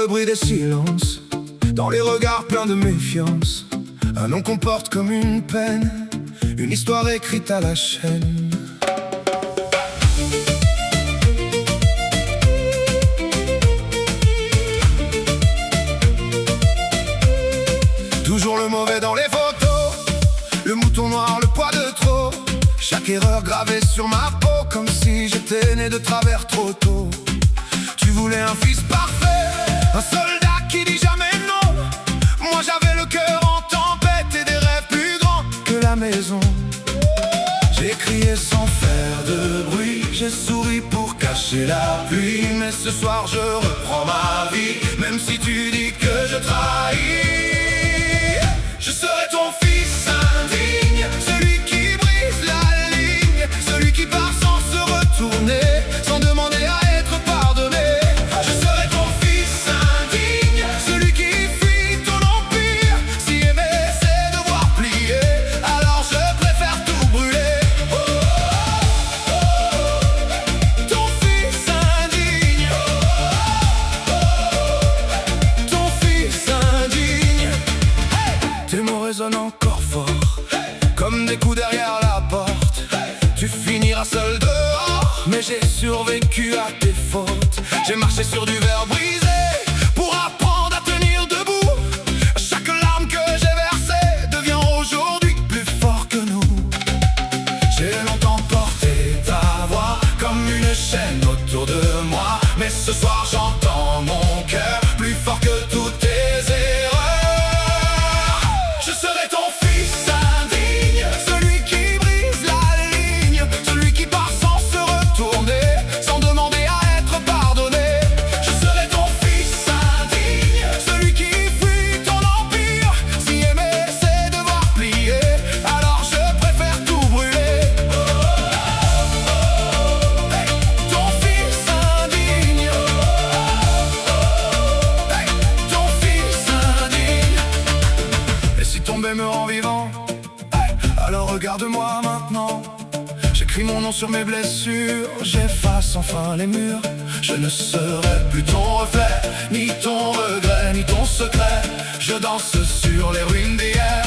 le bruit des silences, dans les regards pleins de méfiance. Un nom qu'on porte comme une peine, une histoire écrite à la chaîne. Toujours le mauvais dans les photos, le mouton noir, le poids de trop. Chaque erreur gravée sur ma peau, comme si j'étais né de travers trop tôt. Tu voulais un fils parfait, un soldat qui dit jamais non. Moi j'avais le cœur en tempête et des rêves plus grands que la maison. J'ai crié sans faire de bruit, j'ai souri pour cacher la pluie. Mais ce soir je reprends ma vie, même si tu dis que je trahis. Je serai ton fils indigne, celui qui brise la ligne, celui qui part sans se retourner, sans demander à être pardonné. Je serai ton fils indigne, celui qui fuit ton empire. Si aimer c'est devoir plier, alors je préfère tout brûler. Oh, oh, oh, ton fils indigne. Oh, oh, ton fils indigne. Tes mots résonnent encore fort, comme des coups derrière la porte. Tu finiras seul dehors, mais j'ai survécu à tes fautes. J'ai marché sur du verre brisé pour apprendre à tenir debout. Chaque larme que j'ai versée devient aujourd'hui plus fort que nous. J'ai longtemps porté ta voix comme une chaîne autour de moi, mais ce soir j'entends mon cœur plus fort que toutes tes erreurs. Je serai ton fils indigne, celui qui brise la ligne, celui qui part sans se retourner, sans demander à être pardonné. Je serai ton fils indigne, celui qui fuit ton empire. Si aimer c'est devoir plier, alors je préfère tout brûler. Oh, oh, oh, hey, ton fils indigne. Oh, oh, hey, ton fils indigne. Et si tomber me rend vivant, alors regarde-moi maintenant. J'écris mon nom sur mes blessures, j'efface enfin les murs. Je ne serai plus ton reflet, ni ton regret, ni ton secret. Je danse sur les ruines d'hier.